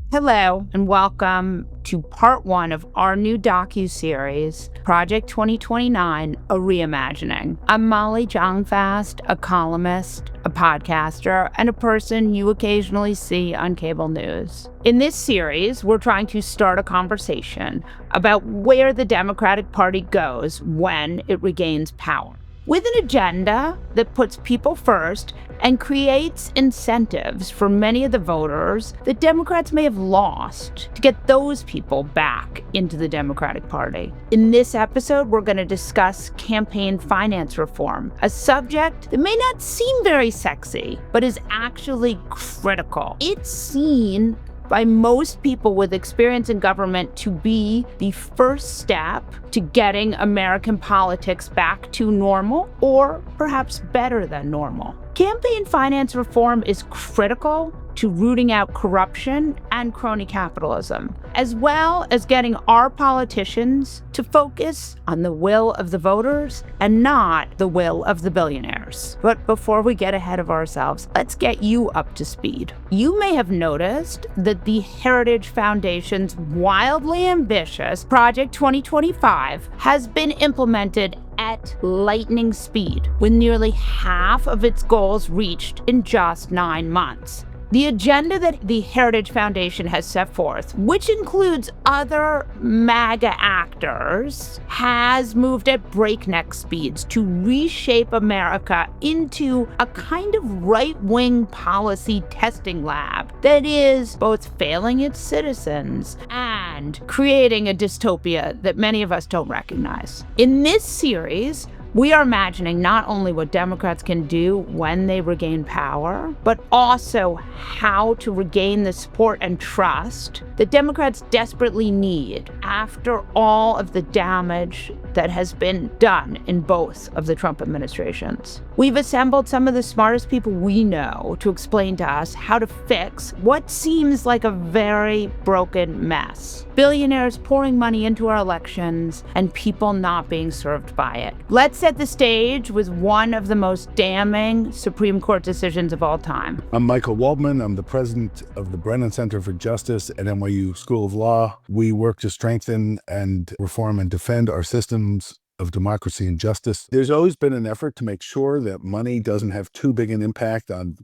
Hello, and welcome to part one of our new docuseries, Project 2029, A Reimagining. I'm Molly Jong-Fast, a columnist, a podcaster, and a person you occasionally see on cable news. In this series, we're trying to start a conversation about where the Democratic Party goes when it regains power, with an agenda that puts people first and creates incentives for many of the voters that Democrats may have lost to get those people back into the Democratic Party. In this episode, we're going to discuss campaign finance reform, a subject that may not seem very sexy, but is actually critical. It's seen by most people with experience in government to be the first step to getting American politics back to normal, or perhaps better than normal. Campaign finance reform is critical to rooting out corruption and crony capitalism, as well as getting our politicians to focus on the will of the voters and not the will of the billionaires. But before we get ahead of ourselves, let's get you up to speed. You may have noticed that the Heritage Foundation's wildly ambitious Project 2025 has been implemented at lightning speed, with nearly half of its goals reached in just 9 months. The agenda that the Heritage Foundation has set forth, which includes other MAGA actors, has moved at breakneck speeds to reshape America into a kind of right-wing policy testing lab that is both failing its citizens and creating a dystopia that many of us don't recognize. In this series, we are imagining not only what Democrats can do when they regain power, but also how to regain the support and trust that Democrats desperately need after all of the damage that has been done in both of the Trump administrations. We've assembled some of the smartest people we know to explain to us how to fix what seems like a very broken mess. Billionaires pouring money into our elections and people not being served by it. Let's set the stage with one of the most damning Supreme Court decisions of all time. I'm Michael Waldman. I'm the president of the Brennan Center for Justice at NYU School of Law. We work to strengthen and reform and defend our systems of democracy and justice. There's always been an effort to make sure that money doesn't have too big an impact on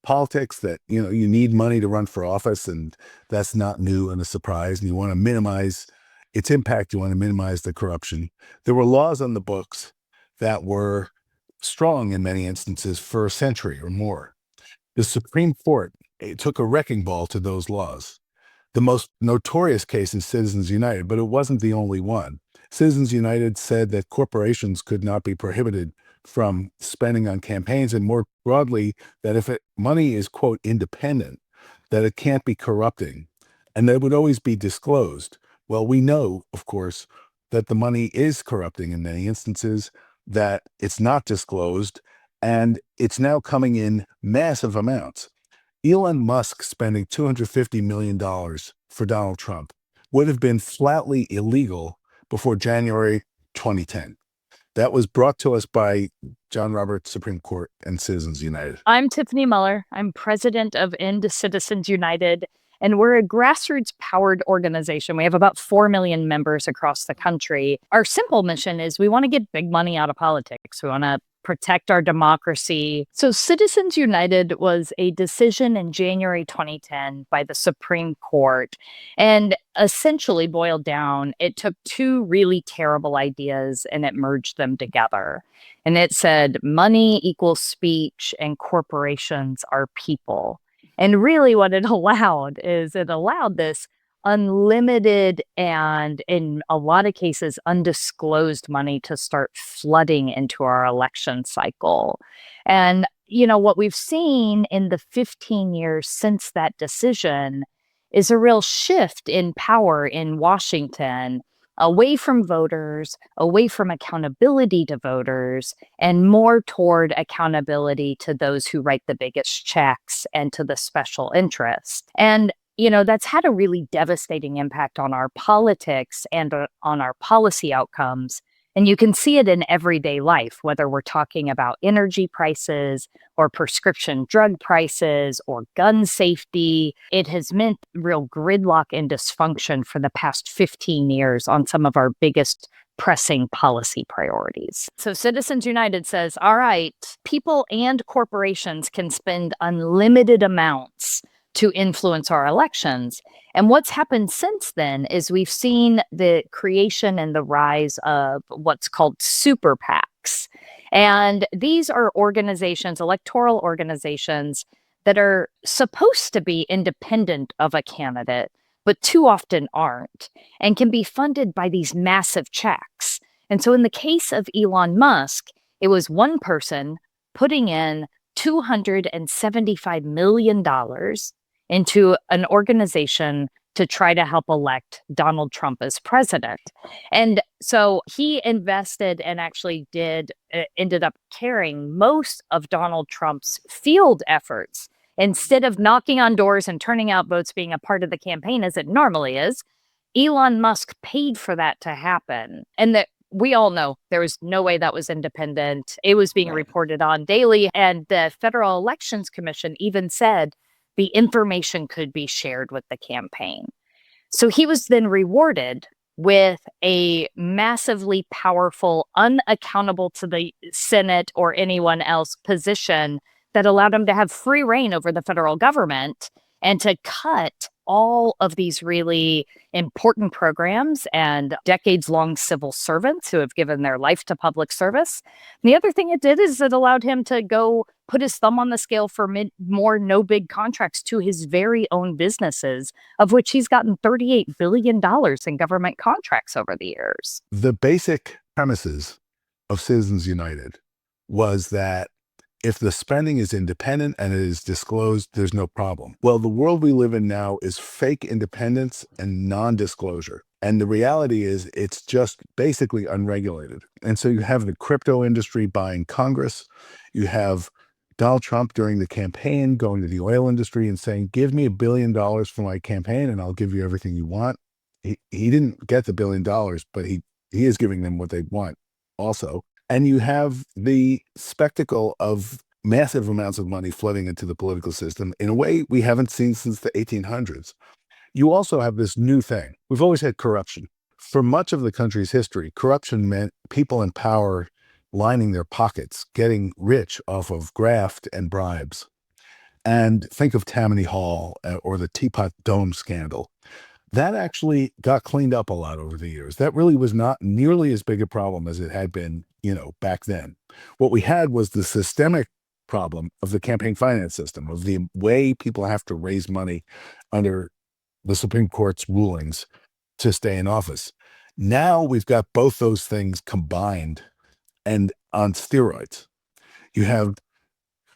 politics, that you need money to run for office, and that's not new and a surprise, and you want to minimize its impact. You want to minimize the corruption. There were laws on the books that were strong in many instances for a century or more. The Supreme Court took a wrecking ball to those laws. The most notorious case is Citizens United, but it wasn't the only one. Citizens United said that corporations could not be prohibited from spending on campaigns, and more broadly, that if money is, quote, independent, that it can't be corrupting, and that it would always be disclosed. Well, we know, of course, that the money is corrupting in many instances, that it's not disclosed, and it's now coming in massive amounts. Elon Musk spending $250 million for Donald Trump would have been flatly illegal before January 2010. That was brought to us by John Roberts Supreme Court and Citizens United. I'm Tiffany Muller. I'm president of End Citizens United, and we're a grassroots-powered organization. We have about 4 million members across the country. Our simple mission is we want to get big money out of politics. We want to protect our democracy. So Citizens United was a decision in January 2010 by the Supreme Court, and essentially boiled down, it took two really terrible ideas and it merged them together. And it said money equals speech and corporations are people. And really what it allowed is it allowed this unlimited and, in a lot of cases, undisclosed money to start flooding into our election cycle. And, what we've seen in the 15 years since that decision is a real shift in power in Washington, away from voters, away from accountability to voters, and more toward accountability to those who write the biggest checks and to the special interest. And that's had a really devastating impact on our politics and on our policy outcomes And you can see it in everyday life, whether we're talking about energy prices or prescription drug prices or gun safety. It has meant real gridlock and dysfunction for the past 15 years on some of our biggest pressing policy priorities. So Citizens United says, all right, people and corporations can spend unlimited amounts to influence our elections. And what's happened since then is we've seen the creation and the rise of what's called super PACs. And these are organizations, electoral organizations, that are supposed to be independent of a candidate, but too often aren't, and can be funded by these massive checks. And so in the case of Elon Musk, it was one person putting in $275 million into an organization to try to help elect Donald Trump as president. And so he invested and actually ended up carrying most of Donald Trump's field efforts. Instead of knocking on doors and turning out votes being a part of the campaign as it normally is, Elon Musk paid for that to happen. And that we all know there was no way that was independent. It was being reported on daily. And the Federal Elections Commission even said the information could be shared with the campaign. So he was then rewarded with a massively powerful, unaccountable to the Senate or anyone else position that allowed him to have free reign over the federal government and to cut all of these really important programs and decades-long civil servants who have given their life to public service. And the other thing it did is it allowed him to go put his thumb on the scale for more no-bid contracts to his very own businesses, of which he's gotten $38 billion in government contracts over the years. The basic premises of Citizens United was that if the spending is independent and it is disclosed, there's no problem. Well, the world we live in now is fake independence and non-disclosure. And the reality is it's just basically unregulated. And so you have the crypto industry buying Congress. You have Donald Trump during the campaign going to the oil industry and saying, give me $1 billion for my campaign and I'll give you everything you want. He didn't get the $1 billion, but he is giving them what they want also. And you have the spectacle of massive amounts of money flooding into the political system in a way we haven't seen since the 1800s. You also have this new thing. We've always had corruption. For much of the country's history, corruption meant people in power lining their pockets, getting rich off of graft and bribes. And think of Tammany Hall or the Teapot Dome scandal. That actually got cleaned up a lot over the years. That really was not nearly as big a problem as it had been, back then. What we had was the systemic problem of the campaign finance system, of the way people have to raise money under the Supreme Court's rulings to stay in office. Now we've got both those things combined and on steroids. You have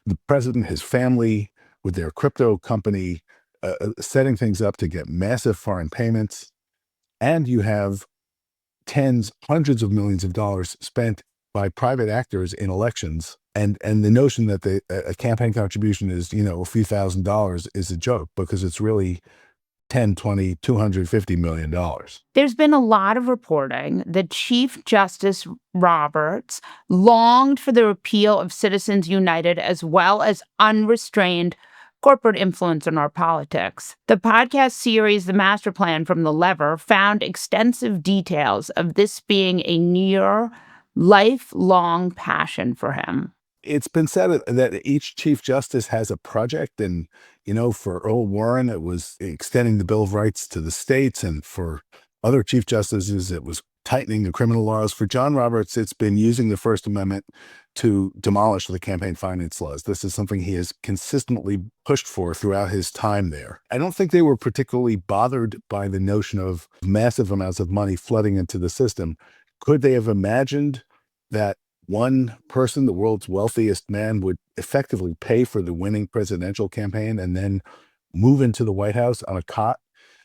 the president, his family, with their crypto company, setting things up to get massive foreign payments. And you have tens, hundreds of millions of dollars spent by private actors in elections. And the notion that a campaign contribution is, a few $1,000s is a joke, because it's really 10, 20, $250 million. There's been a lot of reporting that Chief Justice Roberts longed for the repeal of Citizens United as well as unrestrained corporate influence in our politics. The podcast series, The Master Plan from the Lever, found extensive details of this being a near lifelong passion for him. It's been said that each Chief Justice has a project, and, for Earl Warren, it was extending the Bill of Rights to the states, and for other Chief Justices, it was tightening the criminal laws. For John Roberts, it's been using the First Amendment to demolish the campaign finance laws. This is something he has consistently pushed for throughout his time there. I don't think they were particularly bothered by the notion of massive amounts of money flooding into the system. Could they have imagined that one person, the world's wealthiest man, would effectively pay for the winning presidential campaign and then move into the White House on a cot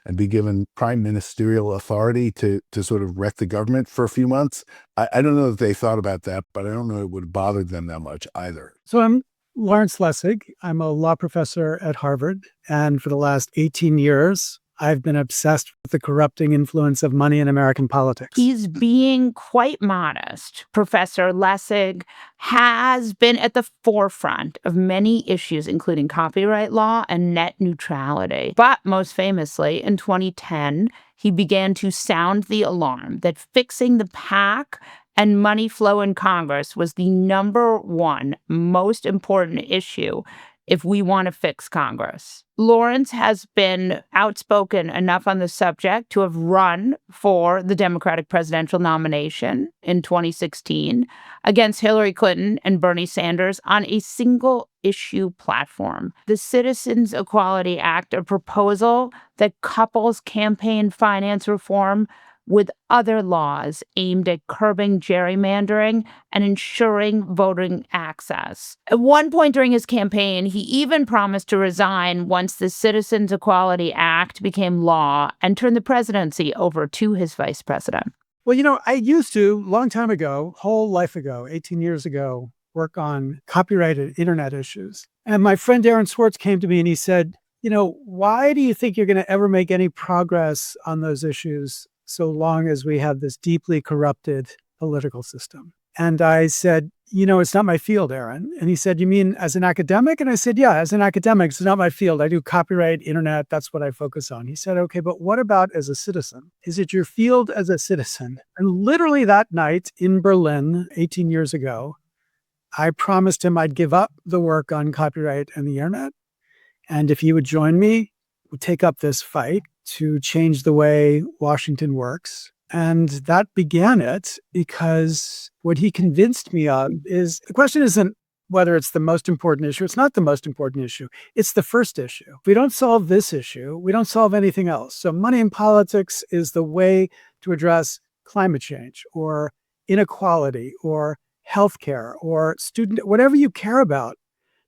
and be given prime ministerial authority to sort of wreck the government for a few months? I don't know that they thought about that, but I don't know it would have bothered them that much either. So I'm Lawrence Lessig. I'm a law professor at Harvard. And for the last 18 years, I've been obsessed with the corrupting influence of money in American politics. He's being quite modest. Professor Lessig has been at the forefront of many issues, including copyright law and net neutrality. But most famously, in 2010, he began to sound the alarm that fixing the PAC and money flow in Congress was the number one most important issue if we want to fix Congress. Lawrence has been outspoken enough on the subject to have run for the Democratic presidential nomination in 2016 against Hillary Clinton and Bernie Sanders on a single issue platform. The Citizens Equality Act, a proposal that couples campaign finance reform with other laws aimed at curbing gerrymandering and ensuring voting access. At one point during his campaign, he even promised to resign once the Citizens Equality Act became law and turn the presidency over to his vice president. Well, I used to, long time ago, whole life ago, 18 years ago, work on copyrighted internet issues. And my friend Aaron Swartz came to me and he said, why do you think you're going to ever make any progress on those issues so long as we have this deeply corrupted political system? And I said, it's not my field, Aaron. And he said, you mean as an academic? And I said, yeah, as an academic, it's not my field. I do copyright, internet. That's what I focus on. He said, okay, but what about as a citizen? Is it your field as a citizen? And literally that night in Berlin, 18 years ago, I promised him I'd give up the work on copyright and the internet. And if he would join me, we'd take up this fight to change the way Washington works. And that began it, because what he convinced me of is the question isn't whether it's the most important issue. It's not the most important issue. It's the first issue. If we don't solve this issue, we don't solve anything else. So money in politics is the way to address climate change or inequality or healthcare or student, whatever you care about.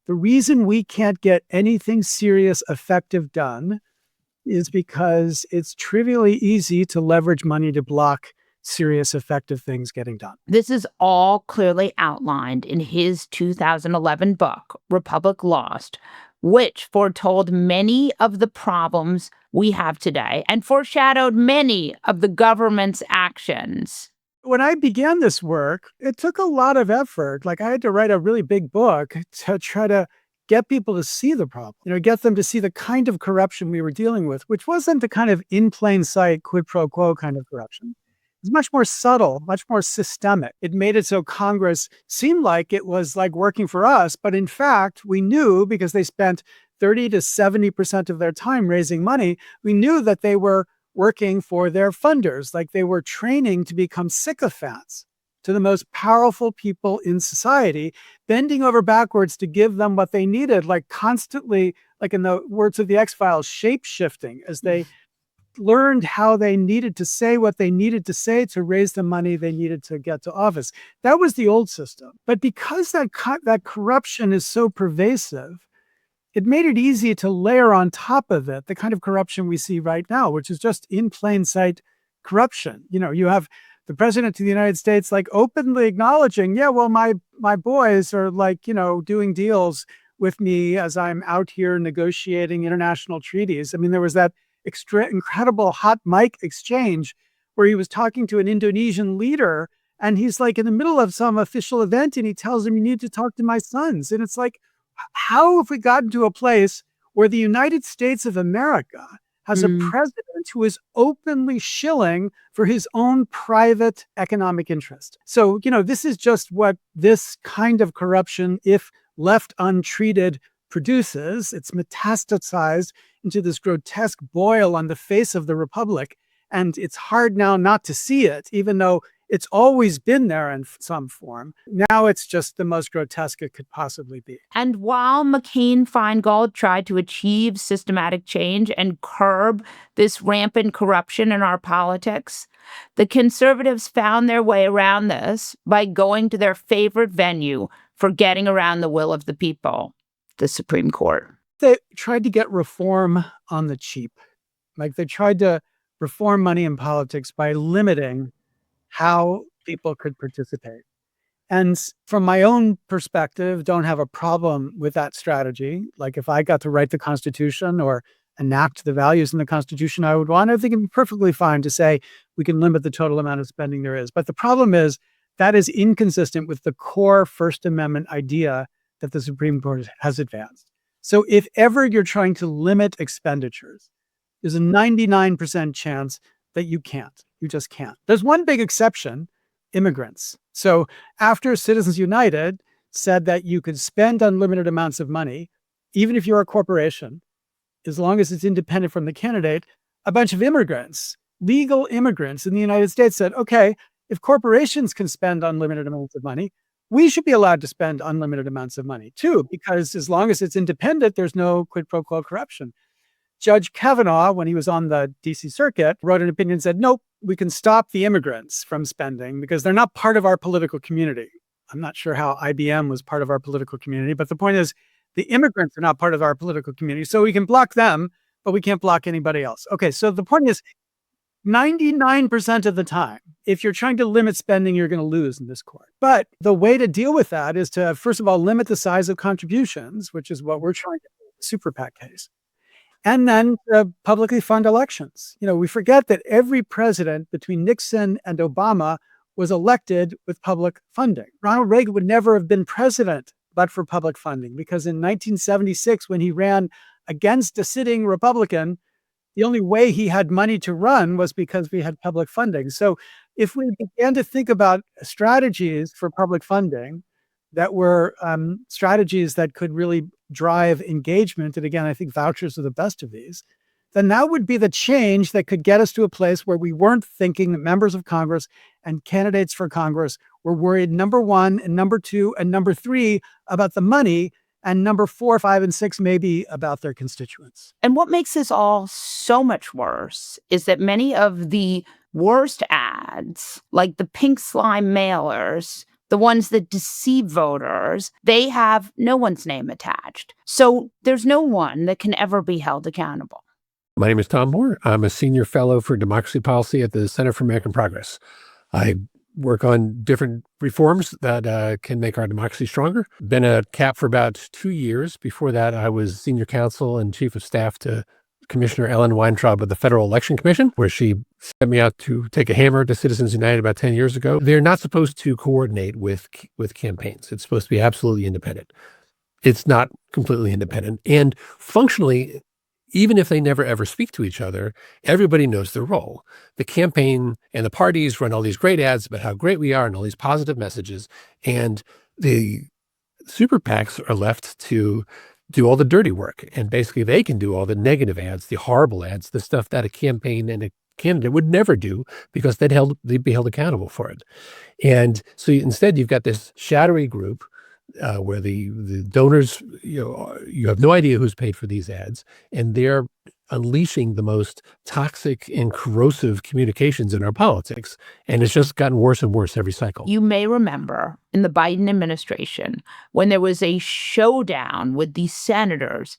The reason we can't get anything serious, effective done is because it's trivially easy to leverage money to block serious, effective things getting done. This is all clearly outlined in his 2011 book, Republic Lost, which foretold many of the problems we have today and foreshadowed many of the government's actions. When I began this work, it took a lot of effort. Like, I had to write a really big book to try to get people to see the problem, get them to see the kind of corruption we were dealing with, which wasn't the kind of in plain sight quid pro quo kind of corruption. It was much more subtle, much more systemic. It made it so Congress seemed like it was like working for us, but in fact, we knew, because they spent 30 to 70% of their time raising money, we knew that they were working for their funders, like they were training to become sycophants to the most powerful people in society, bending over backwards to give them what they needed, like constantly, like in the words of the X-Files, shape-shifting as they learned how they needed to say what they needed to say to raise the money they needed to get to office. That was the old system. But because that corruption is so pervasive, it made it easy to layer on top of it the kind of corruption we see right now, which is just in plain sight corruption. You have the president of the United States like openly acknowledging, yeah, well, my boys are like, doing deals with me as I'm out here negotiating international treaties. I mean, there was that incredible hot mic exchange where he was talking to an Indonesian leader, and he's like in the middle of some official event and he tells him, you need to talk to my sons. And it's like, how have we gotten to a place where the United States of America has a president who is openly shilling for his own private economic interest? So, this is just what this kind of corruption, if left untreated, produces. It's metastasized into this grotesque boil on the face of the republic. And it's hard now not to see it, even though it's always been there in some form. Now it's just the most grotesque it could possibly be. And while McCain-Feingold tried to achieve systematic change and curb this rampant corruption in our politics, the conservatives found their way around this by going to their favorite venue for getting around the will of the people, the Supreme Court. They tried to get reform on the cheap. Like, they tried to reform money in politics by limiting how people could participate. And from my own perspective, don't have a problem with that strategy. Like, if I got to write the Constitution or enact the values in the Constitution I would want, I think it'd be perfectly fine to say we can limit the total amount of spending there is. But the problem is that is inconsistent with the core First Amendment idea that the Supreme Court has advanced. So if ever you're trying to limit expenditures, there's a 99% chance that you can't. You just can't. There's one big exception, immigrants. So after Citizens United said that you could spend unlimited amounts of money, even if you're a corporation, as long as it's independent from the candidate, a bunch of immigrants, legal immigrants in the United States said, okay, if corporations can spend unlimited amounts of money, we should be allowed to spend unlimited amounts of money too, because as long as it's independent, there's no quid pro quo corruption. Judge Kavanaugh, when he was on the DC circuit, wrote an opinion and said, nope, we can stop the immigrants from spending because they're not part of our political community. I'm not sure how IBM was part of our political community, but the point is the immigrants are not part of our political community. So we can block them, but we can't block anybody else. Okay, so the point is 99% of the time, if you're trying to limit spending, you're going to lose in this court. But the way to deal with that is to, first of all, limit the size of contributions, which is what we're trying to do in the super PAC case. And then publicly fund elections. You know, we forget that every president between Nixon and Obama was elected with public funding. Ronald Reagan would never have been president but for public funding, because in 1976, when he ran against a sitting Republican, the only way he had money to run was because we had public funding. So if we began to think about strategies for public funding that were strategies that could really drive engagement, and again, I think vouchers are the best of these, then that would be the change that could get us to a place where we weren't thinking that members of Congress and candidates for Congress were worried, number one and number two and number three, about the money, and number 4, 5, and 6, maybe about their constituents. And what makes this all so much worse is that many of the worst ads, like the pink slime mailers, the ones that deceive voters, they have no one's name attached. So there's no one that can ever be held accountable. My name is Tom Moore. I'm a senior fellow for democracy policy at the Center for American Progress. I work on different reforms that can make our democracy stronger. Been a CAP for about 2 years. Before that, I was senior counsel and chief of staff to Commissioner Ellen Weintraub of the Federal Election Commission, where she sent me out to take a hammer to Citizens United about 10 years ago. They're not supposed to coordinate with campaigns. It's supposed to be absolutely independent. It's not completely independent. And functionally, even if they never ever speak to each other, everybody knows their role. The campaign and the parties run all these great ads about how great we are and all these positive messages. And the super PACs are left to do all the dirty work. And basically they can do all the negative ads, the horrible ads, the stuff that a campaign and a candidate would never do because they'd be held accountable for it. And so instead you've got this shadowy group where the donors, you have no idea who's paid for these ads, and they're unleashing the most toxic and corrosive communications in our politics. And it's just gotten worse and worse every cycle. You may remember in the Biden administration when there was a showdown with the senators,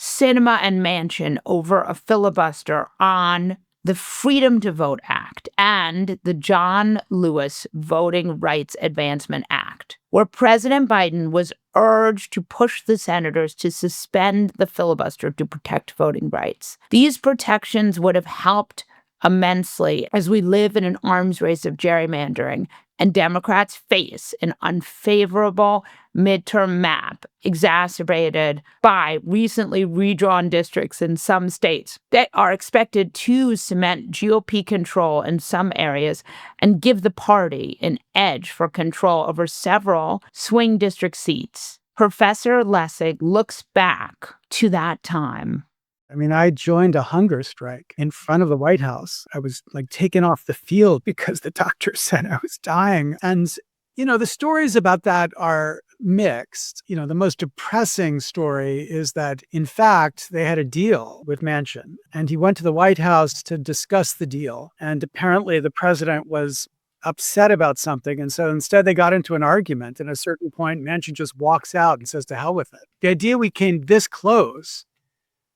Sinema and Manchin, over a filibuster on the Freedom to Vote Act and the John Lewis Voting Rights Advancement Act, where President Biden was urged to push the senators to suspend the filibuster to protect voting rights. These protections would have helped immensely as we live in an arms race of gerrymandering and Democrats face an unfavorable midterm map exacerbated by recently redrawn districts in some states that are expected to cement GOP control in some areas and give the party an edge for control over several swing district seats. Professor Lessig looks back to that time. I mean, I joined a hunger strike in front of the White House. I was taken off the field because the doctor said I was dying. And, the stories about that are mixed. The most depressing story is that, in fact, they had a deal with Manchin, and he went to the White House to discuss the deal. And apparently the president was upset about something. And so instead they got into an argument. And at a certain point, Manchin just walks out and says, to hell with it. The idea we came this close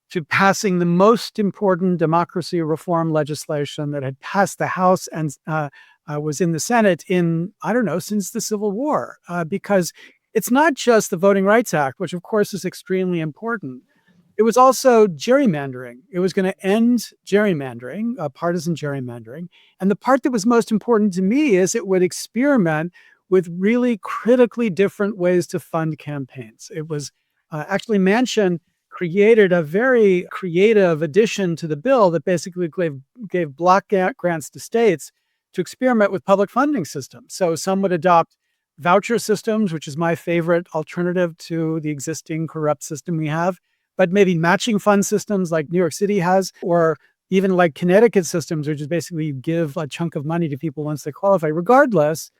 to passing the most important democracy reform legislation that had passed the House and was in the Senate in, since the Civil War. Because it's not just the Voting Rights Act, which of course is extremely important, It was also gerrymandering. It was going to end gerrymandering, partisan gerrymandering. And the part that was most important to me is it would experiment with really critically different ways to fund campaigns. It was actually Manchin created a very creative addition to the bill that basically gave block grants to states to experiment with public funding systems. So some would adopt voucher systems, which is my favorite alternative to the existing corrupt system we have, but maybe matching fund systems like New York City has, or even like Connecticut systems, which is basically you give a chunk of money to people once they qualify. Regardless,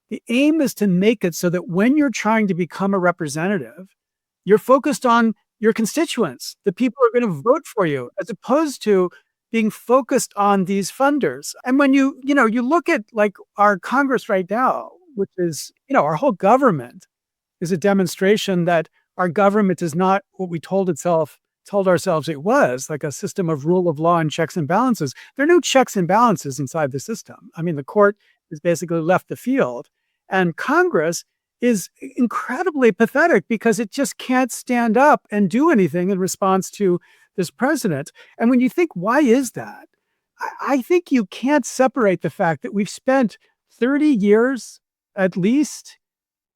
the aim is to make it so that when you're trying to become a representative, you're focused on your constituents, the people who are going to vote for you, as opposed to being focused on these funders. And when you look at like our Congress right now, which is, our whole government is a demonstration that our government is not what we told ourselves it was, like a system of rule of law and checks and balances. There are no checks and balances inside the system. I mean, the court has basically left the field, and Congress is incredibly pathetic because it just can't stand up and do anything in response to this president. And when you think, why is that? I think you can't separate the fact that we've spent 30 years at least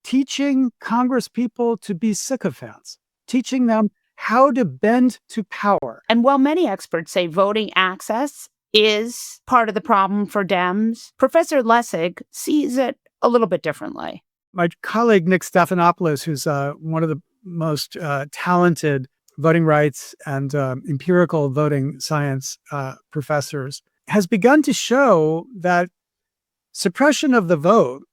teaching Congress people to be sycophants, teaching them how to bend to power. And while many experts say voting access is part of the problem for Dems, Professor Lessig sees it a little bit differently. My colleague, Nick Stephanopoulos, who's one of the most talented voting rights and empirical voting science professors, has begun to show that suppression of the vote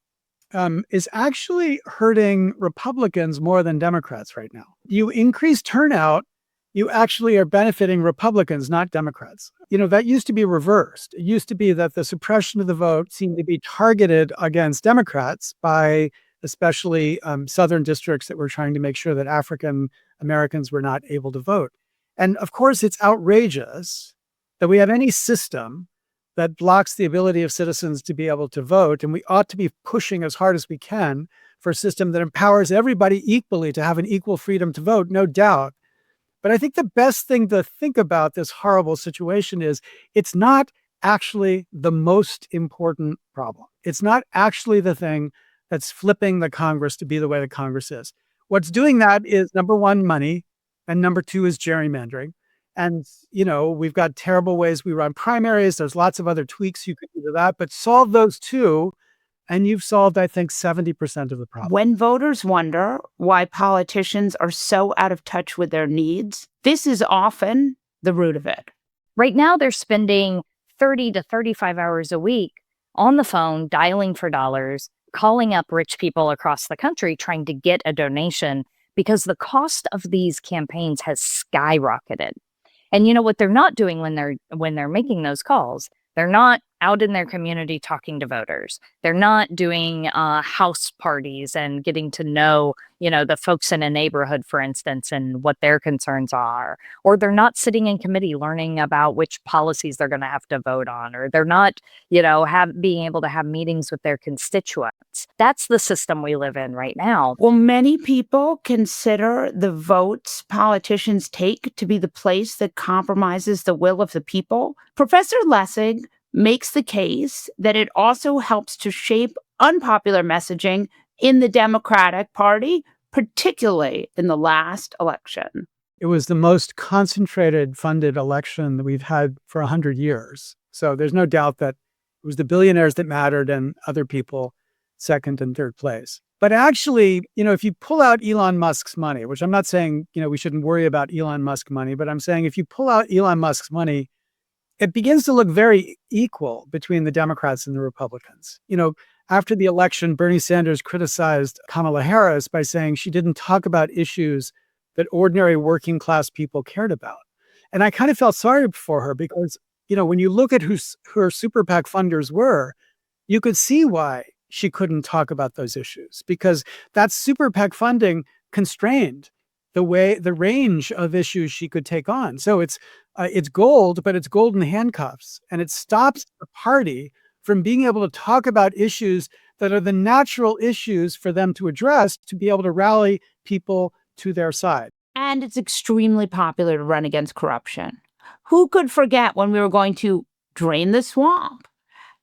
is actually hurting Republicans more than Democrats right now. You increase turnout, you actually are benefiting Republicans, not Democrats. That used to be reversed. It used to be that the suppression of the vote seemed to be targeted against Democrats by especially southern districts that were trying to make sure that African Americans were not able to vote. And of course, it's outrageous that we have any system that blocks the ability of citizens to be able to vote. And we ought to be pushing as hard as we can for a system that empowers everybody equally to have an equal freedom to vote, no doubt. But I think the best thing to think about this horrible situation is it's not actually the most important problem. It's not actually the thing that's flipping the Congress to be the way the Congress is. What's doing that is, number one, money, and number two is gerrymandering. And, we've got terrible ways we run primaries. There's lots of other tweaks you could do to that, but solve those two, and you've solved, I think, 70% of the problem. When voters wonder why politicians are so out of touch with their needs, this is often the root of it. Right now, they're spending 30 to 35 hours a week on the phone, dialing for dollars, calling up rich people across the country, trying to get a donation because the cost of these campaigns has skyrocketed. And what they're not doing when they're making those calls, they're not out in their community talking to voters. They're not doing house parties and getting to know, the folks in a neighborhood, for instance, and what their concerns are. Or they're not sitting in committee learning about which policies they're going to have to vote on. Or they're not, being able to have meetings with their constituents. That's the system we live in right now. Well, many people consider the votes politicians take to be the place that compromises the will of the people. Professor Lessig makes the case that it also helps to shape unpopular messaging in the Democratic Party, particularly in the last election. It was the most concentrated funded election that we've had for 100 years. So there's no doubt that it was the billionaires that mattered and other people second and third place. But actually, if you pull out Elon Musk's money, which I'm not saying, we shouldn't worry about Elon Musk money, but I'm saying if you pull out Elon Musk's money, it begins to look very equal between the Democrats and the Republicans. After the election, Bernie Sanders criticized Kamala Harris by saying she didn't talk about issues that ordinary working class people cared about. And I kind of felt sorry for her because, when you look at who her super PAC funders were, you could see why she couldn't talk about those issues, because that super PAC funding constrained the range of issues she could take on. So it's gold, but it's gold in handcuffs, and it stops the party from being able to talk about issues that are the natural issues for them to address to be able to rally people to their side. And it's extremely popular to run against corruption. Who could forget when we were going to drain the swamp?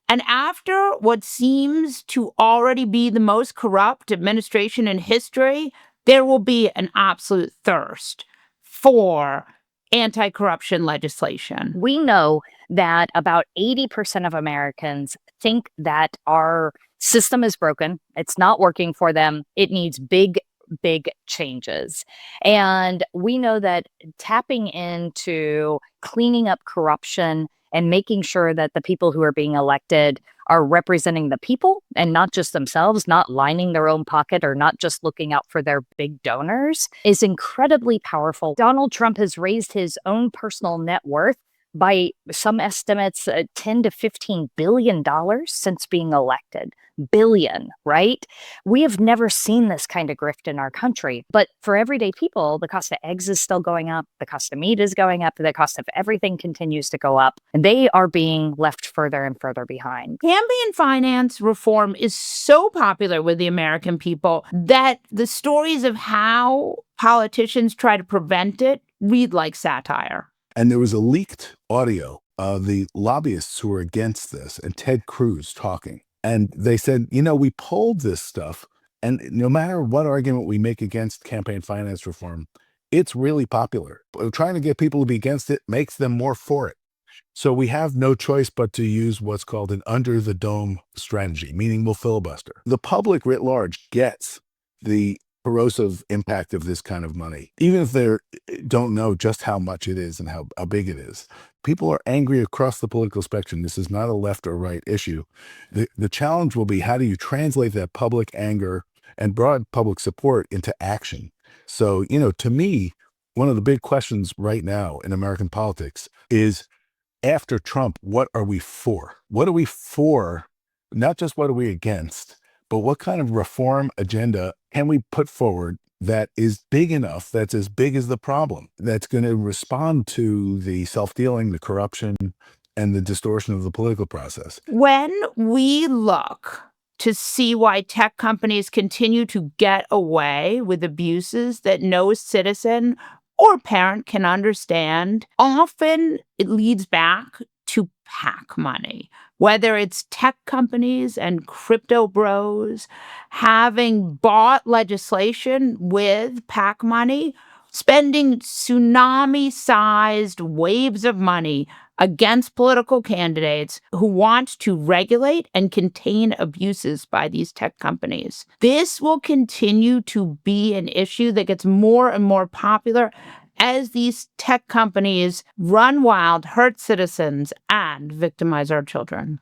And after what seems to already be the most corrupt administration in history, there will be an absolute thirst for anti-corruption legislation. We know that about 80% of Americans think that our system is broken. It's not working for them. It needs big changes. And we know that tapping into cleaning up corruption and making sure that the people who are being elected are representing the people and not just themselves, not lining their own pocket or not just looking out for their big donors is incredibly powerful. Donald Trump has raised his own personal net worth by some estimates, $10 to $15 billion since being elected. Billion, right? We have never seen this kind of grift in our country. But for everyday people, the cost of eggs is still going up. The cost of meat is going up. The cost of everything continues to go up. And they are being left further and further behind. Campaign finance reform is so popular with the American people that the stories of how politicians try to prevent it read like satire. And there was a leaked audio of the lobbyists who were against this and Ted Cruz talking. And they said, we polled this stuff, and no matter what argument we make against campaign finance reform, it's really popular. But trying to get people to be against it makes them more for it. So we have no choice but to use what's called an under-the-dome strategy, meaning we'll filibuster. The public writ large gets the corrosive impact of this kind of money, even if they don't know just how much it is and how big it is. People are angry across the political spectrum. This is not a left or right issue. The challenge will be, how do you translate that public anger and broad public support into action? So, to me, one of the big questions right now in American politics is, after Trump, what are we for? What are we for? Not just what are we against, but what kind of reform agenda can we put forward that is big enough, that's as big as the problem, that's going to respond to the self-dealing, the corruption, and the distortion of the political process? When we look to see why tech companies continue to get away with abuses that no citizen or parent can understand, often it leads back to PAC money. Whether it's tech companies and crypto bros having bought legislation with PAC money, spending tsunami-sized waves of money against political candidates who want to regulate and contain abuses by these tech companies. This will continue to be an issue that gets more and more popular as these tech companies run wild, hurt citizens, and victimize our children.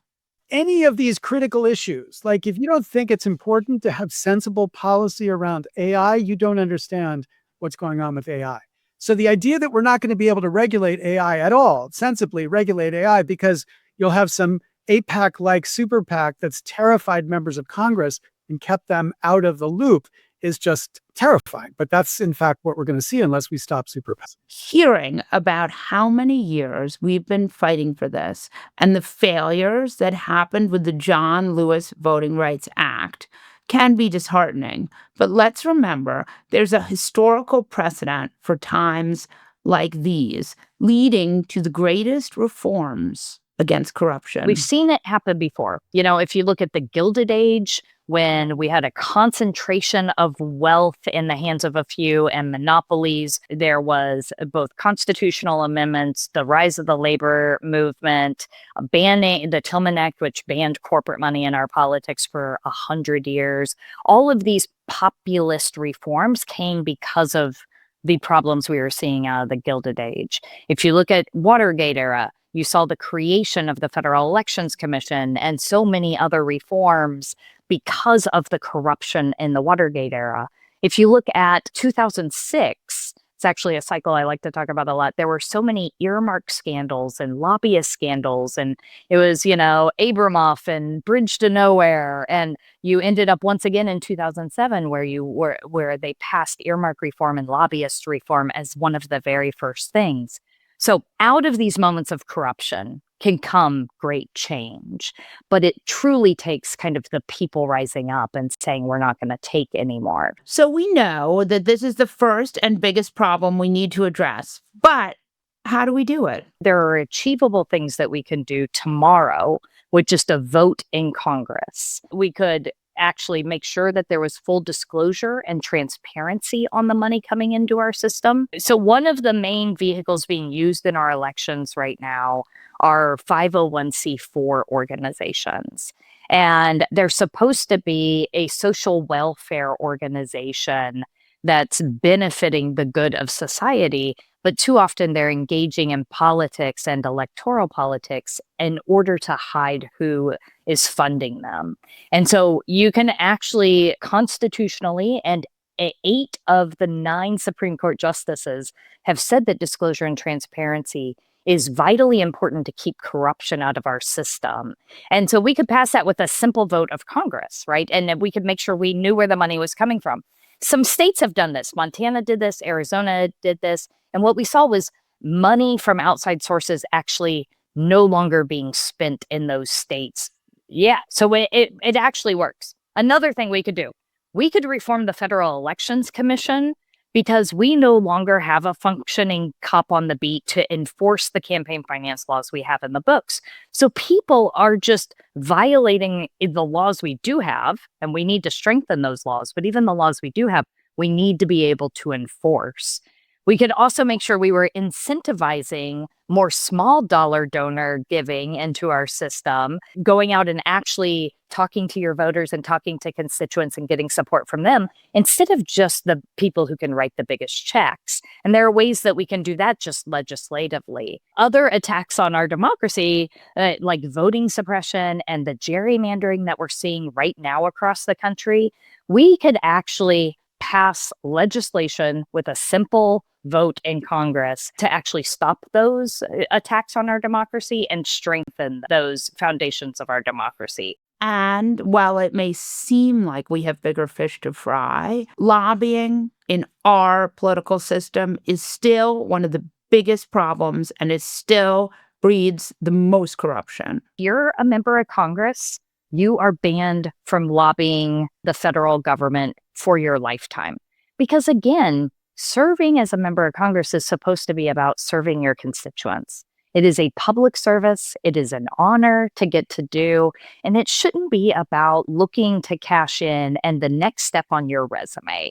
Any of these critical issues, like if you don't think it's important to have sensible policy around AI, you don't understand what's going on with AI. So the idea that we're not going to be able to regulate AI at all, sensibly regulate AI, because you'll have some APAC-like super PAC that's terrified members of Congress and kept them out of the loop, is just terrifying. But that's, in fact, what we're going to see unless we stop super PAC. Hearing about how many years we've been fighting for this and the failures that happened with the John Lewis Voting Rights Act can be disheartening. But let's remember, there's a historical precedent for times like these, leading to the greatest reforms against corruption. We've seen it happen before. If you look at the Gilded Age, when we had a concentration of wealth in the hands of a few and monopolies, there was both constitutional amendments, the rise of the labor movement, banning the Tillman Act, which banned corporate money in our politics for 100 years. All of these populist reforms came because of the problems we were seeing out of the Gilded Age. If you look at Watergate era, you saw the creation of the Federal Elections Commission and so many other reforms because of the corruption in the Watergate era. If you look at 2006, it's actually a cycle I like to talk about a lot. There were so many earmark scandals and lobbyist scandals, and it was, Abramoff and Bridge to Nowhere. And you ended up once again in 2007 where they passed earmark reform and lobbyist reform as one of the very first things. So out of these moments of corruption can come great change. But it truly takes kind of the people rising up and saying, we're not going to take anymore. So we know that this is the first and biggest problem we need to address. But how do we do it? There are achievable things that we can do tomorrow with just a vote in Congress. We could actually make sure that there was full disclosure and transparency on the money coming into our system. So one of the main vehicles being used in our elections right now are 501c4 organizations. And they're supposed to be a social welfare organization that's benefiting the good of society, but too often they're engaging in politics and electoral politics in order to hide who is funding them. And so you can actually constitutionally, and 8 of the 9 Supreme Court justices have said that disclosure and transparency is vitally important to keep corruption out of our system. And so we could pass that with a simple vote of Congress, right? And then we could make sure we knew where the money was coming from. Some states have done this. Montana did this, Arizona did this. And what we saw was money from outside sources actually no longer being spent in those states. Yeah, so it actually works. Another thing we could do, we could reform the Federal Elections Commission, because we no longer have a functioning cop on the beat to enforce the campaign finance laws we have in the books. So people are just violating the laws we do have, and we need to strengthen those laws. But even the laws we do have, we need to be able to enforce. We could also make sure we were incentivizing more small dollar donor giving into our system, going out and actually talking to your voters and talking to constituents and getting support from them instead of just the people who can write the biggest checks. And there are ways that we can do that just legislatively. Other attacks on our democracy, like voting suppression and the gerrymandering that we're seeing right now across the country, we could actually pass legislation with a simple vote in Congress to actually stop those attacks on our democracy and strengthen those foundations of our democracy. And while it may seem like we have bigger fish to fry, lobbying in our political system is still one of the biggest problems, and it still breeds the most corruption. If you're a member of Congress, you are banned from lobbying the federal government for your lifetime. Because again, serving as a member of Congress is supposed to be about serving your constituents. It is a public service. It is an honor to get to do. And it shouldn't be about looking to cash in and the next step on your resume.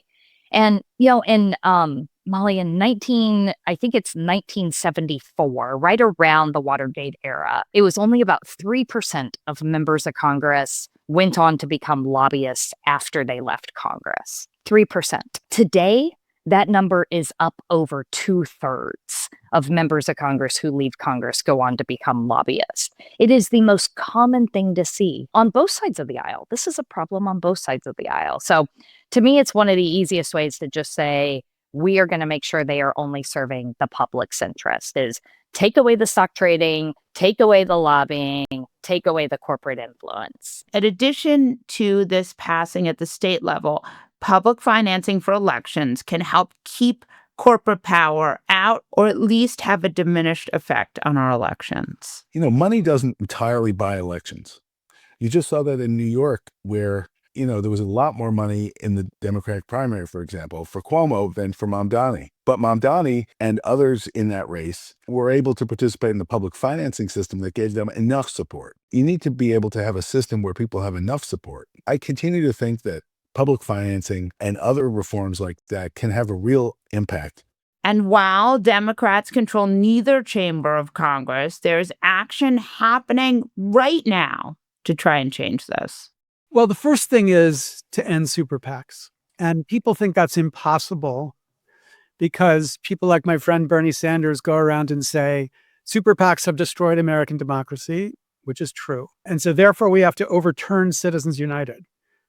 And, Molly, in 1974, right around the Watergate era, it was only about 3% of members of Congress went on to become lobbyists after they left Congress. 3%. Today, that number is up over 2/3 of members of Congress who leave Congress go on to become lobbyists. It is the most common thing to see on both sides of the aisle. This is a problem on both sides of the aisle. So to me, it's one of the easiest ways to just say, we are going to make sure they are only serving the public's interest, is take away the stock trading, take away the lobbying, take away the corporate influence. In addition to this passing at the state level, public financing for elections can help keep corporate power out or at least have a diminished effect on our elections. Money doesn't entirely buy elections. You just saw that in New York, where, there was a lot more money in the Democratic primary, for example, for Cuomo than for Mamdani. But Mamdani and others in that race were able to participate in the public financing system that gave them enough support. You need to be able to have a system where people have enough support. I continue to think that public financing and other reforms like that can have a real impact. And while Democrats control neither chamber of Congress, there's action happening right now to try and change this. Well, the first thing is to end super PACs. And people think that's impossible because people like my friend Bernie Sanders go around and say, super PACs have destroyed American democracy, which is true. And so therefore we have to overturn Citizens United,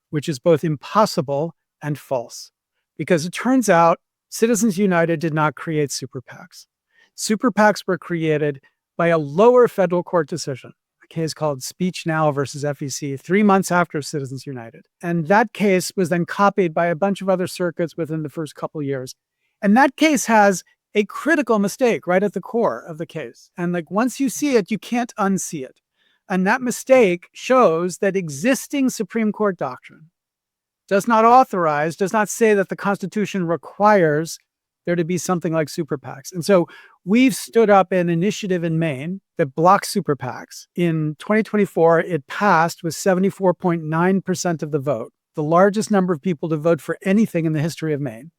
which is both impossible and false. Because it turns out Citizens United did not create super PACs. Super PACs were created by a lower federal court decision, a case called Speech Now versus FEC, 3 months after Citizens United. And that case was then copied by a bunch of other circuits within the first couple years. And that case has a critical mistake right at the core of the case. And like once you see it, you can't unsee it. And that mistake shows that existing Supreme Court doctrine does not say that the Constitution requires there to be something like super PACs. And so we've stood up an initiative in Maine that blocks super PACs. In 2024, it passed with 74.9% of the vote, the largest number of people to vote for anything in the history of Maine,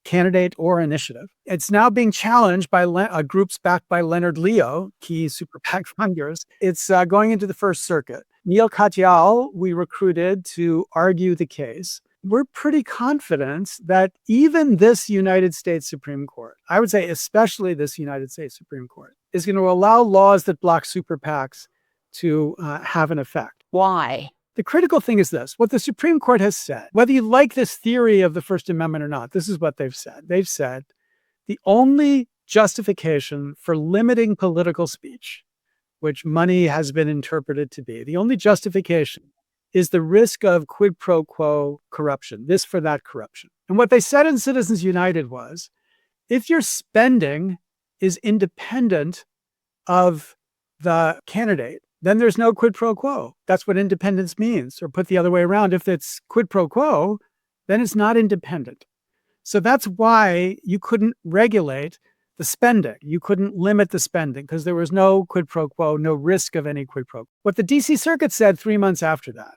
candidate or initiative. It's now being challenged by groups backed by Leonard Leo, key super PAC funders. It's going into the First Circuit. Neil Katyal, we recruited to argue the case. We're pretty confident that even this United States Supreme Court, I would say especially this United States Supreme Court, is going to allow laws that block super PACs to have an effect. Why? The critical thing is this. What the Supreme Court has said, whether you like this theory of the First Amendment or not, this is what they've said. They've said the only justification for limiting political speech, which money has been interpreted to be, the only justification is the risk of quid pro quo corruption, this for that corruption. And what they said in Citizens United was, if your spending is independent of the candidate, then there's no quid pro quo. That's what independence means. Or put the other way around, if it's quid pro quo, then it's not independent. So that's why you couldn't regulate the spending. You couldn't limit the spending because there was no quid pro quo, no risk of any quid pro quo. What the DC Circuit said 3 months after that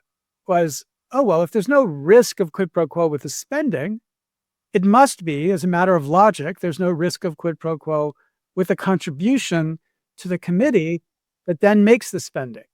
was, oh, well, if there's no risk of quid pro quo with the spending, it must be, as a matter of logic, there's no risk of quid pro quo with a contribution to the committee that then makes the spending.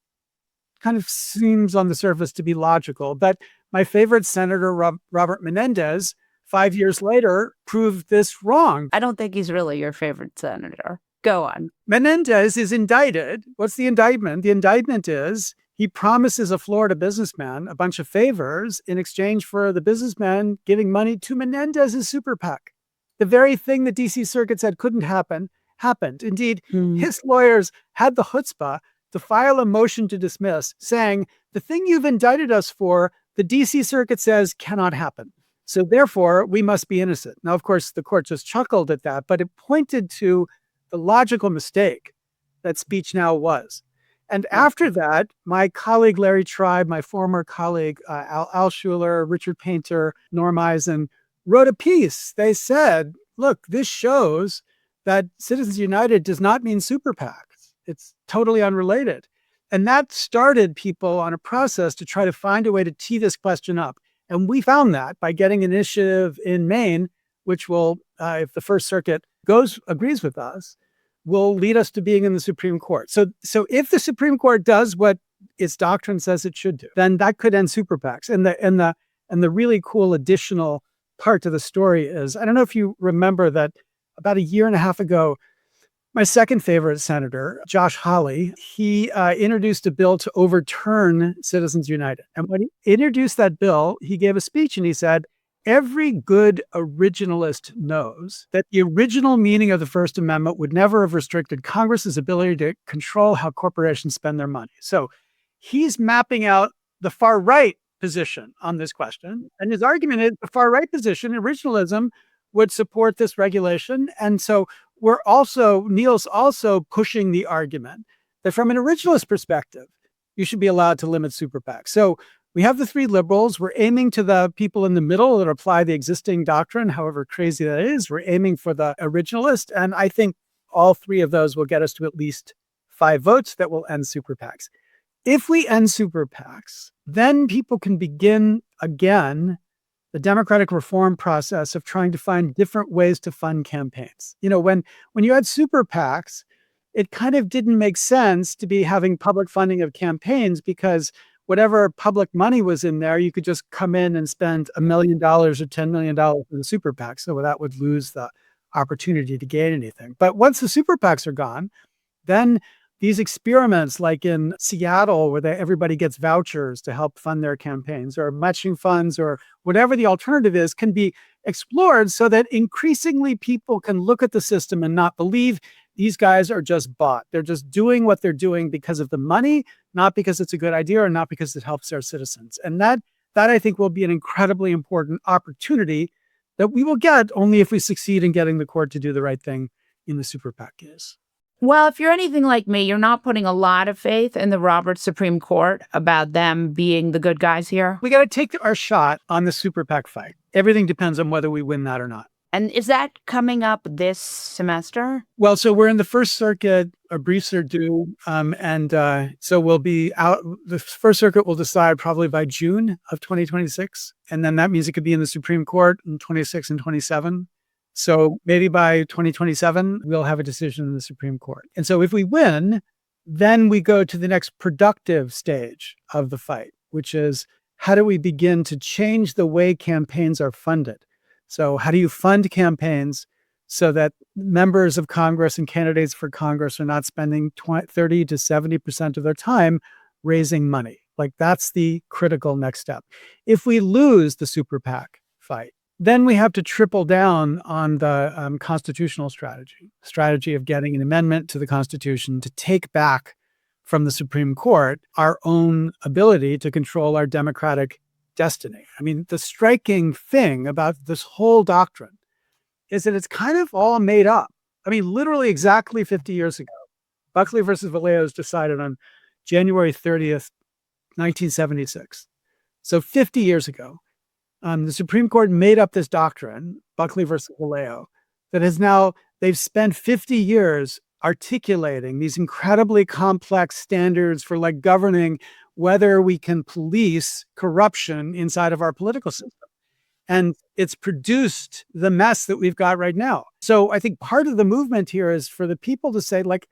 Kind of seems on the surface to be logical, but my favorite senator, Robert Menendez, 5 years later, proved this wrong. I don't think he's really your favorite senator. Go on. Menendez is indicted. What's the indictment? The indictment is he promises a Florida businessman a bunch of favors in exchange for the businessman giving money to Menendez's super PAC. The very thing the DC Circuit said couldn't happen, happened. Indeed, his lawyers had the chutzpah to file a motion to dismiss, saying, the thing you've indicted us for, the DC Circuit says cannot happen. So therefore, we must be innocent. Now, of course, the court just chuckled at that, but it pointed to the logical mistake that speech now was. And after that, my colleague Larry Tribe, my former colleague Al Schuler, Richard Painter, Norm Eisen, wrote a piece. They said, look, this shows that Citizens United does not mean super PACs. It's totally unrelated. And that started people on a process to try to find a way to tee this question up. And we found that by getting an initiative in Maine, which will, if the First Circuit agrees with us, will lead us to being in the Supreme Court. So if the Supreme Court does what its doctrine says it should do, then that could end super PACs. And the really cool additional part to the story is, I don't know if you remember that about a year and a half ago, my second favorite senator, Josh Hawley, he introduced a bill to overturn Citizens United. And when he introduced that bill, he gave a speech and he said, every good originalist knows that the original meaning of the First Amendment would never have restricted Congress's ability to control how corporations spend their money. So he's mapping out the far right position on this question. And his argument is the far right position, originalism, would support this regulation. And so Neil's also pushing the argument that from an originalist perspective, you should be allowed to limit super PACs. So we have the three liberals. We're aiming to the people in the middle that apply the existing doctrine, however crazy that is. We're aiming for the originalist. And I think all three of those will get us to at least 5 votes that will end super PACs. If we end super PACs, then people can begin again the democratic reform process of trying to find different ways to fund campaigns. You know, when you had super PACs, it kind of didn't make sense to be having public funding of campaigns because whatever public money was in there, you could just come in and spend $1 million or $10 million in the super PAC. So that would lose the opportunity to gain anything. But once the super PACs are gone, then these experiments like in Seattle, where everybody gets vouchers to help fund their campaigns or matching funds or whatever the alternative is, can be explored so that increasingly people can look at the system and not believe these guys are just bought. They're just doing what they're doing because of the money, not because it's a good idea or not because it helps their citizens. And that I think will be an incredibly important opportunity that we will get only if we succeed in getting the court to do the right thing in the super PAC case. Well, if you're anything like me, you're not putting a lot of faith in the Roberts Supreme Court about them being the good guys here. We got to take our shot on the super PAC fight. Everything depends on whether we win that or not. And is that coming up this semester? Well, so we're in the First Circuit. Our briefs are due. So we'll be out. The First Circuit will decide probably by June of 2026. And then that means it could be in the Supreme Court in 26 and 27. So maybe by 2027, we'll have a decision in the Supreme Court. And so if we win, then we go to the next productive stage of the fight, which is how do we begin to change the way campaigns are funded? So how do you fund campaigns so that members of Congress and candidates for Congress are not spending 30 to 70% of their time raising money? Like that's the critical next step. If we lose the super PAC fight, then we have to triple down on the constitutional strategy of getting an amendment to the Constitution to take back from the Supreme Court our own ability to control our democratic destiny. I mean, the striking thing about this whole doctrine is that it's kind of all made up. I mean, literally exactly 50 years ago, Buckley versus Vallejo was decided on January 30th, 1976. So 50 years ago. The Supreme Court made up this doctrine, Buckley versus Vallejo, that has now, they've spent 50 years articulating these incredibly complex standards for like governing whether we can police corruption inside of our political system. And it's produced the mess that we've got right now. So I think part of the movement here is for the people to say, like,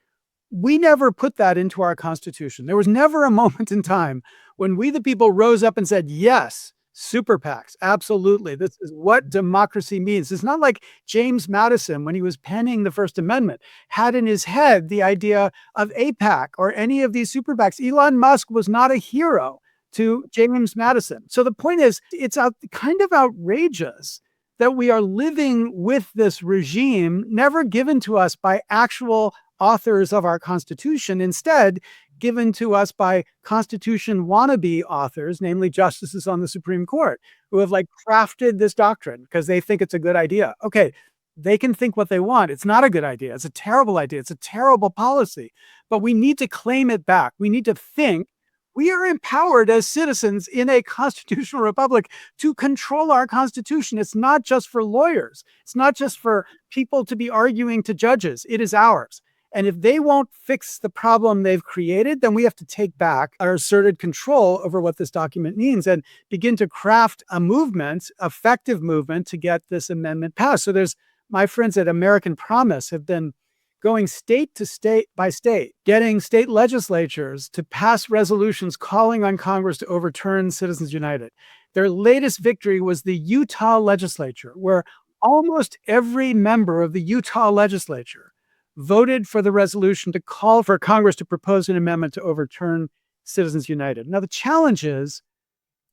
we never put that into our Constitution. There was never a moment in time when we, the people, rose up and said, yes, super PACs, absolutely. This is what democracy means. It's not like James Madison, when he was penning the First Amendment, had in his head the idea of AIPAC or any of these super PACs. Elon Musk was not a hero to James Madison. So the point is, it's kind of outrageous that we are living with this regime never given to us by actual authors of our Constitution, instead given to us by Constitution wannabe authors, namely justices on the Supreme Court, who have like crafted this doctrine because they think it's a good idea. Okay, they can think what they want. It's not a good idea. It's a terrible idea. It's a terrible policy. But we need to claim it back. We need to think we are empowered as citizens in a constitutional republic to control our Constitution. It's not just for lawyers. It's not just for people to be arguing to judges. It is ours. And if they won't fix the problem they've created, then we have to take back our asserted control over what this document means and begin to craft a movement, effective movement, to get this amendment passed. So there's, my friends at American Promise have been going state to state by state, getting state legislatures to pass resolutions calling on Congress to overturn Citizens United. Their latest victory was the Utah legislature, where almost every member of the Utah legislature voted for the resolution to call for Congress to propose an amendment to overturn Citizens United. Now, the challenge is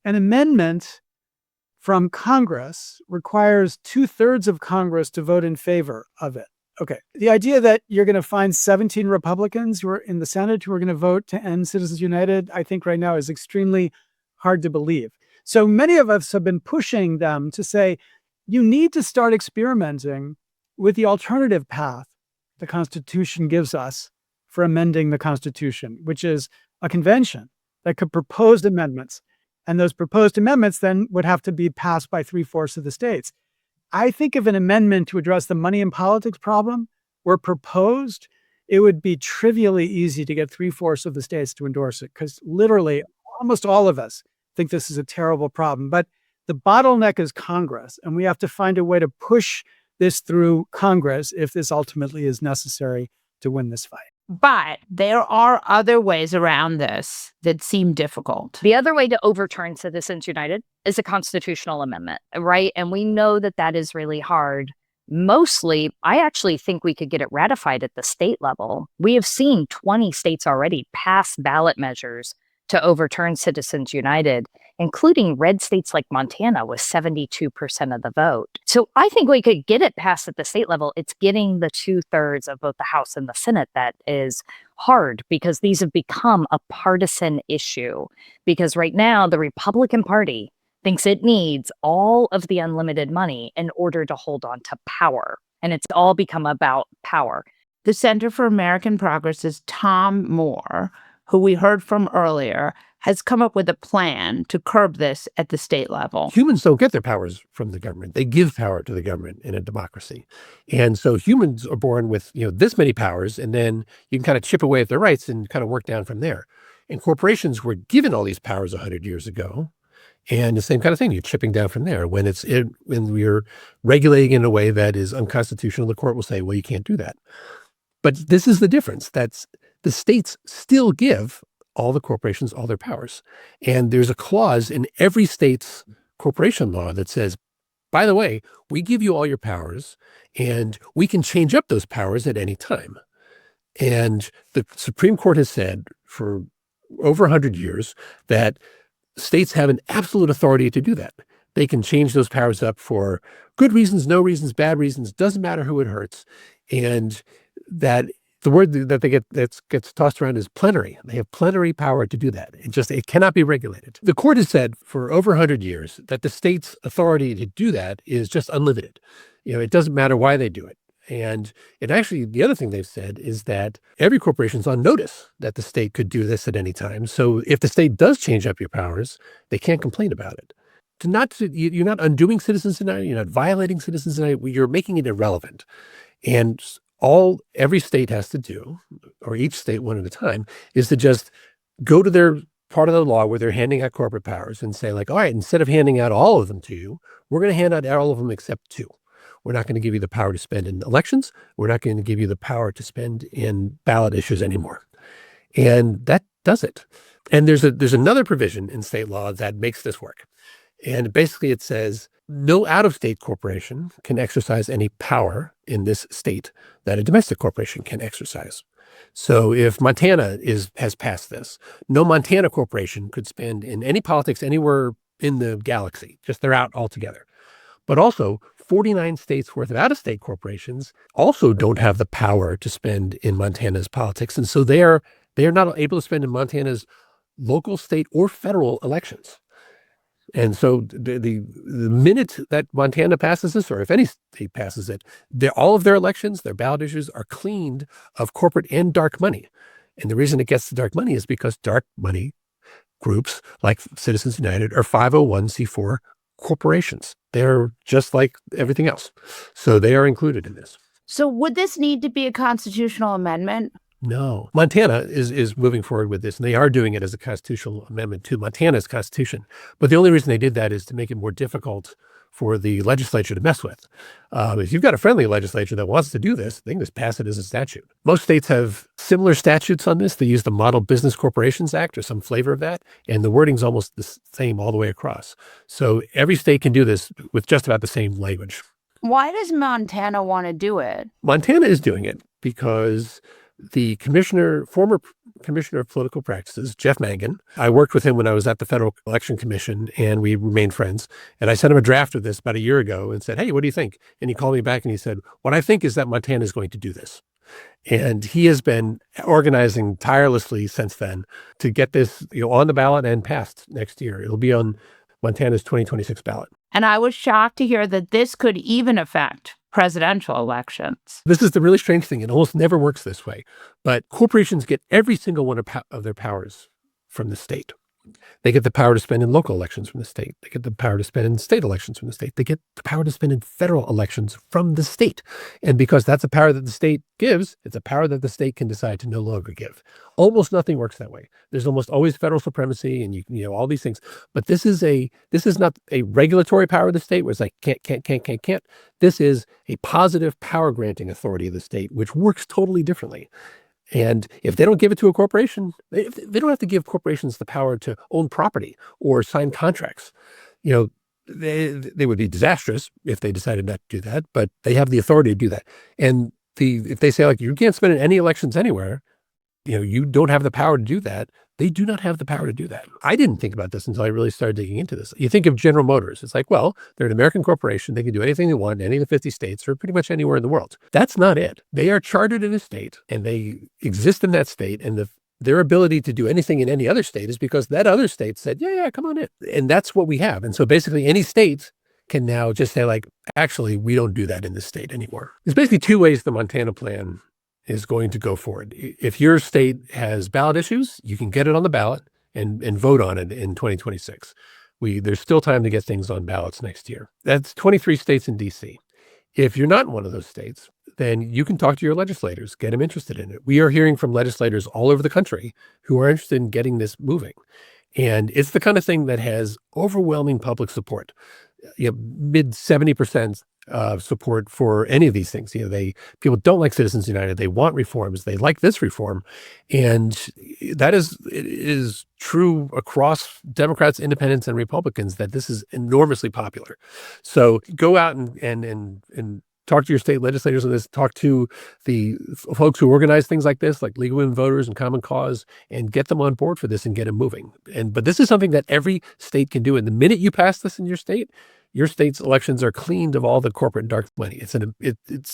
an amendment from Congress requires 2/3 of Congress to vote in favor of it. Okay. The idea that you're going to find 17 Republicans who are in the Senate who are going to vote to end Citizens United, I think right now is extremely hard to believe. So many of us have been pushing them to say, you need to start experimenting with the alternative path the Constitution gives us for amending the Constitution, which is a convention that could propose amendments. And those proposed amendments then would have to be passed by 3/4 of the states. I think if an amendment to address the money in politics problem were proposed, it would be trivially easy to get 3/4 of the states to endorse it, because literally almost all of us think this is a terrible problem. But the bottleneck is Congress, and we have to find a way to push this through Congress if this ultimately is necessary to win this fight. But there are other ways around this that seem difficult. The other way to overturn Citizens United is a constitutional amendment, right? And we know that that is really hard. Mostly, I actually think we could get it ratified at the state level. We have seen 20 states already pass ballot measures to overturn Citizens United, including red states like Montana with 72% of the vote. So I think we could get it passed at the state level. It's getting the 2/3 of both the House and the Senate that is hard, because these have become a partisan issue. Because right now, the Republican Party thinks it needs all of the unlimited money in order to hold on to power. And it's all become about power. The Center for American Progress's Tom Moore, who we heard from earlier, has come up with a plan to curb this at the state level. Humans don't get their powers from the government. They give power to the government in a democracy. And so humans are born with, this many powers, and then you can kind of chip away at their rights and kind of work down from there. And corporations were given all these powers 100 years ago. And the same kind of thing, you're chipping down from there. When we're regulating in a way that is unconstitutional, the court will say, well, you can't do that. But this is the difference. That's the states still give all the corporations all their powers. And there's a clause in every state's corporation law that says, by the way, we give you all your powers and we can change up those powers at any time. And the Supreme Court has said for over 100 years that states have an absolute authority to do that. They can change those powers up for good reasons, no reasons, bad reasons, doesn't matter who it hurts. And that the word that they get that gets tossed around is plenary. They have plenary power to do that. It cannot be regulated. The court has said for over 100 years that the state's authority to do that is just unlimited. It doesn't matter why they do it. And actually, the other thing they've said is that every corporation's on notice that the state could do this at any time. So if the state does change up your powers, they can't complain about it. You're not undoing citizens' united. You're not violating citizens' united. You're making it irrelevant. And every state has to do, or each state one at a time, is to just go to their part of the law where they're handing out corporate powers and say, like, all right, instead of handing out all of them to you, we're going to hand out all of them except two. We're not going to give you the power to spend in elections. We're not going to give you the power to spend in ballot issues anymore. And that does it. And there's another provision in state law that makes this work. And basically it says no out-of-state corporation can exercise any power in this state that a domestic corporation can exercise. So if Montana has passed this, no Montana corporation could spend in any politics anywhere in the galaxy. Just they're out altogether. But also 49 states worth of out-of-state corporations also don't have the power to spend in Montana's politics. And so they are not able to spend in Montana's local, state, or federal elections. And so the minute that Montana passes this, or if any state passes it, all of their elections, their ballot issues are cleaned of corporate and dark money. And the reason it gets to dark money is because dark money groups like Citizens United are 501c4 corporations. They're just like everything else. So they are included in this. So would this need to be a constitutional amendment? No. Montana is moving forward with this, and they are doing it as a constitutional amendment to Montana's constitution. But the only reason they did that is to make it more difficult for the legislature to mess with. If you've got a friendly legislature that wants to do this, they can just pass it as a statute. Most states have similar statutes on this. They use the Model Business Corporations Act or some flavor of that, and the wording's almost the same all the way across. So every state can do this with just about the same language. Why does Montana want to do it? Montana is doing it because the former commissioner of political practices, Jeff Mangan, I worked with him when I was at the Federal Election Commission, and we remained friends. And I sent him a draft of this about a year ago and said, hey, what do you think? And he called me back and he said, what I think is that Montana is going to do this. And he has been organizing tirelessly since then to get this on the ballot and passed next year. It'll be on Montana's 2026 ballot. And I was shocked to hear that this could even affect presidential elections. This is the really strange thing. It almost never works this way. But corporations get every single one of their powers from the state. They get the power to spend in local elections from the state. They get the power to spend in state elections from the state. They get the power to spend in federal elections from the state. And because that's a power that the state gives, it's a power that the state can decide to no longer give. Almost nothing works that way. There's almost always federal supremacy and you know all these things. But this is not a regulatory power of the state where it's like can't. This is a positive power granting authority of the state, which works totally differently. And if they don't give it to a corporation, they don't have to give corporations the power to own property or sign contracts. They would be disastrous if they decided not to do that, but they have the authority to do that. And if they say, like, you can't spend in any elections anywhere, you don't have the power to do that. They do not have the power to do that. I didn't think about this until I really started digging into this. You think of General Motors. It's like, well, they're an American corporation. They can do anything they want in any of the 50 states or pretty much anywhere in the world. That's not it. They are chartered in a state and they exist in that state. And their ability to do anything in any other state is because that other state said, yeah, come on in. And that's what we have. And so basically any state can now just say, like, actually, we don't do that in this state anymore. There's basically two ways the Montana plan is going to go forward. If your state has ballot issues, you can get it on the ballot and vote on it in 2026. There's still time to get things on ballots next year. That's 23 states in D.C. If you're not in one of those states, then you can talk to your legislators, get them interested in it. We are hearing from legislators all over the country who are interested in getting this moving. And it's the kind of thing that has overwhelming public support. Mid 70% support for any of these things. People don't like Citizens United. They want reforms. They like this reform. And it is true across Democrats, independents, and Republicans that this is enormously popular. So go out and talk to your state legislators on this, talk to the folks who organize things like this, like League of Women Voters and Common Cause, and get them on board for this and get them moving. But this is something that every state can do. And the minute you pass this in your state's elections are cleaned of all the corporate dark money. It's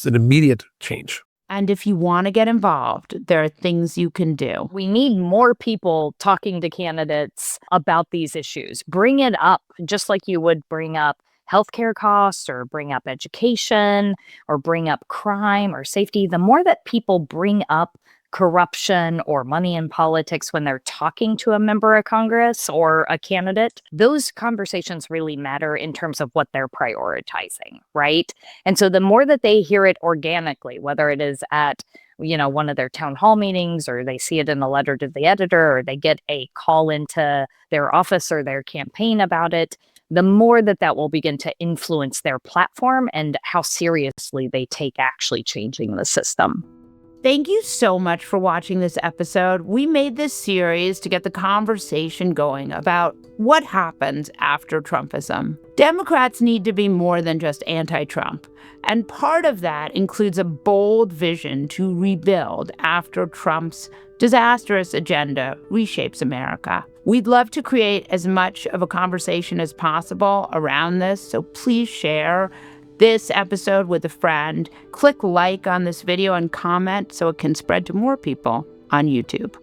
an immediate change. And if you want to get involved, there are things you can do. We need more people talking to candidates about these issues. Bring it up, just like you would bring up healthcare costs or bring up education or bring up crime or safety. The more that people bring up corruption or money in politics when they're talking to a member of Congress or a candidate, those conversations really matter in terms of what they're prioritizing, right? And so the more that they hear it organically, whether it is at one of their town hall meetings, or they see it in a letter to the editor, or they get a call into their office or their campaign about it, the more that will begin to influence their platform and how seriously they take actually changing the system. Thank you so much for watching this episode. We made this series to get the conversation going about what happens after Trumpism. Democrats need to be more than just anti-Trump. And part of that includes a bold vision to rebuild after Trump's disastrous agenda reshapes America. We'd love to create as much of a conversation as possible around this, so please share this episode with a friend. Click like on this video and comment so it can spread to more people on YouTube.